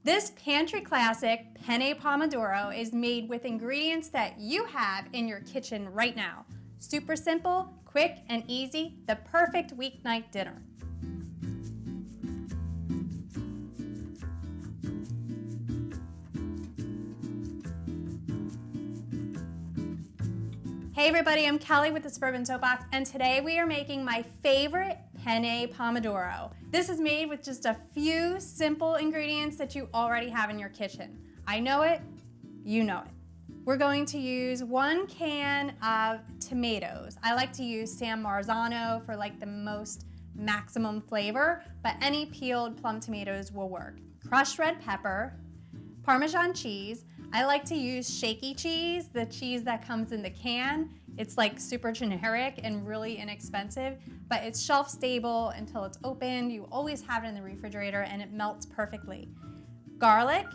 This pantry classic penne pomodoro is made with ingredients that you have in your kitchen right now. Super simple, quick, and easy, the perfect weeknight dinner. Hey everybody, I'm Kelly with the Suburban Soapbox, and today we are making my favorite penne pomodoro. This is made with just a few simple ingredients that you already have in your kitchen. I know it, you know it. We're going to use 1 can of tomatoes. I like to use San Marzano for like the most maximum flavor, but any peeled plum tomatoes will work. Crushed red pepper, Parmesan cheese. I like to use shaky cheese, the cheese that comes in the can. It's like super generic and really inexpensive, but it's shelf stable until it's opened. You always have it in the refrigerator and it melts perfectly. Garlic,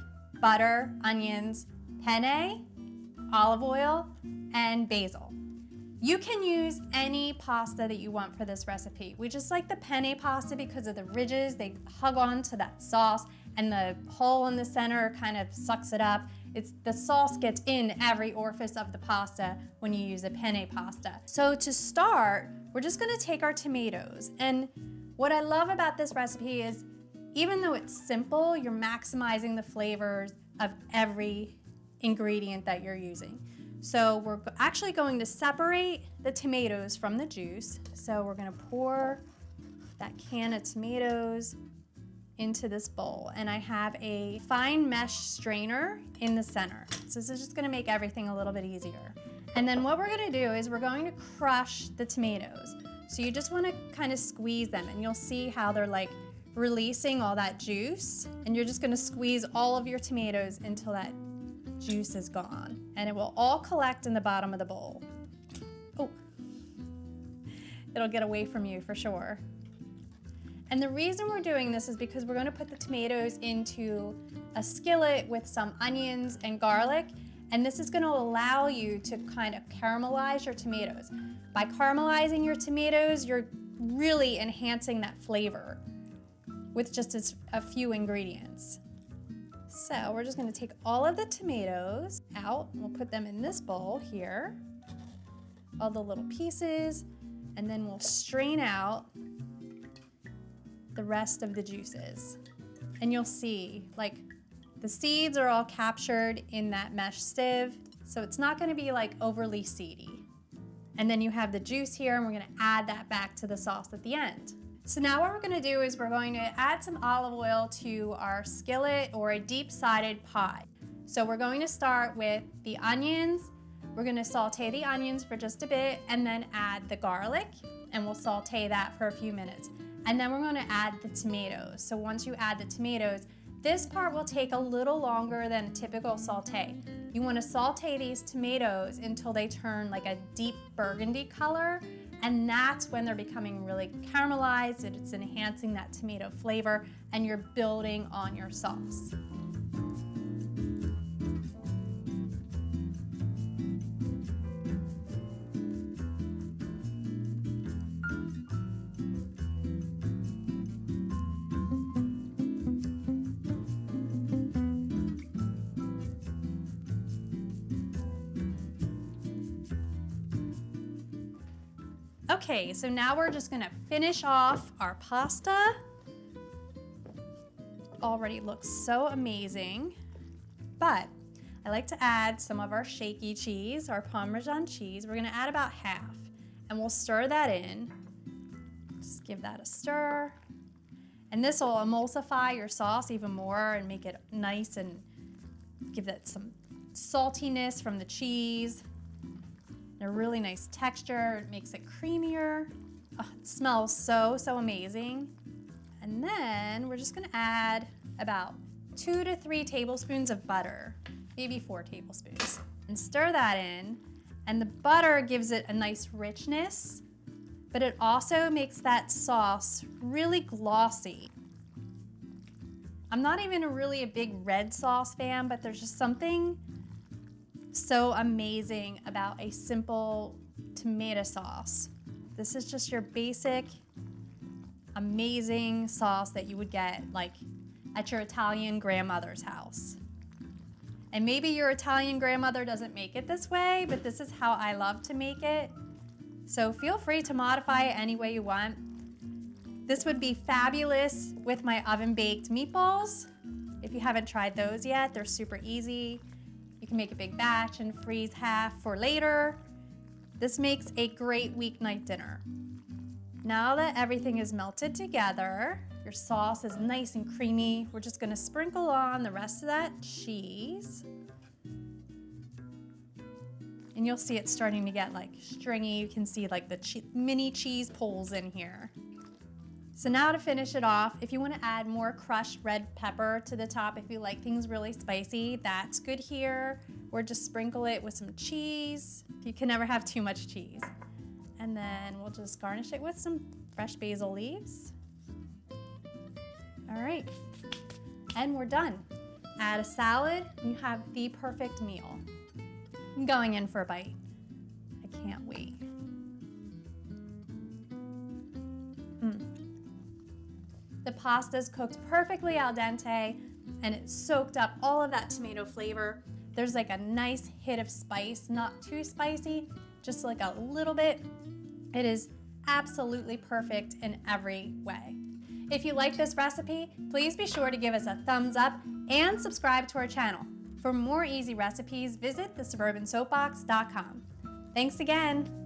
butter, onions, penne, olive oil, and basil. You can use any pasta that you want for this recipe. We just like the penne pasta because of the ridges. They hug on to that sauce and the hole in the center kind of sucks it up. The sauce gets in every orifice of the pasta when you use a penne pasta. So to start, we're just gonna take our tomatoes. And what I love about this recipe is even though it's simple, you're maximizing the flavors of every ingredient that you're using. So we're actually going to separate the tomatoes from the juice. So we're gonna pour that can of tomatoes into this bowl, and I have a fine mesh strainer in the center. So this is just gonna make everything a little bit easier. And then what we're gonna do is we're going to crush the tomatoes. So you just wanna kind of squeeze them, and you'll see how they're like releasing all that juice, and you're just gonna squeeze all of your tomatoes until that juice is gone, and it will all collect in the bottom of the bowl. Oh, it'll get away from you for sure. And the reason we're doing this is because we're going to put the tomatoes into a skillet with some onions and garlic, and this is going to allow you to kind of caramelize your tomatoes. By caramelizing your tomatoes, you're really enhancing that flavor with just a few ingredients. So we're just going to take all of the tomatoes out, and we'll put them in this bowl here, all the little pieces, and then we'll strain out the rest of the juices. And you'll see, like, the seeds are all captured in that mesh sieve, so it's not gonna be like overly seedy. And then you have the juice here, and we're gonna add that back to the sauce at the end. So now what we're gonna do is we're going to add some olive oil to our skillet or a deep-sided pot. So we're going to start with the onions. We're gonna saute the onions for just a bit and then add the garlic, and we'll saute that for a few minutes. And then we're gonna add the tomatoes. So once you add the tomatoes, this part will take a little longer than a typical saute. You wanna saute these tomatoes until they turn like a deep burgundy color, and that's when they're becoming really caramelized, and it's enhancing that tomato flavor, and you're building on your sauce. Okay, so now we're just gonna finish off our pasta. Already looks so amazing, but I like to add some of our shaky cheese, our Parmesan cheese. We're gonna add about half, and we'll stir that in. Just give that a stir. And this will emulsify your sauce even more and make it nice and give that some saltiness from the cheese. A really nice texture, it makes it creamier. Oh, it smells so amazing. And then we're just gonna add about 2 to 3 tablespoons of butter, maybe 4 tablespoons, and stir that in. And the butter gives it a nice richness, but it also makes that sauce really glossy. I'm not even really a big red sauce fan, but there's just something so amazing about a simple tomato sauce. This is just your basic, amazing sauce that you would get like at your Italian grandmother's house. And maybe your Italian grandmother doesn't make it this way, but this is how I love to make it. So feel free to modify it any way you want. This would be fabulous with my oven-baked meatballs. If you haven't tried those yet, they're super easy. You can make a big batch and freeze half for later. This makes a great weeknight dinner. Now that everything is melted together, your sauce is nice and creamy, we're just gonna sprinkle on the rest of that cheese. And you'll see it starting to get like stringy. You can see like the mini cheese pulls in here. So now to finish it off, if you want to add more crushed red pepper to the top, if you like things really spicy, that's good here. Or just sprinkle it with some cheese. You can never have too much cheese. And then we'll just garnish it with some fresh basil leaves. All right, and we're done. Add a salad, and you have the perfect meal. I'm going in for a bite. I can't wait. The pasta's cooked perfectly al dente, and it soaked up all of that tomato flavor. There's like a nice hit of spice, not too spicy, just like a little bit. It is absolutely perfect in every way. If you like this recipe, please be sure to give us a thumbs up and subscribe to our channel. For more easy recipes, visit thesuburbansoapbox.com. Thanks again.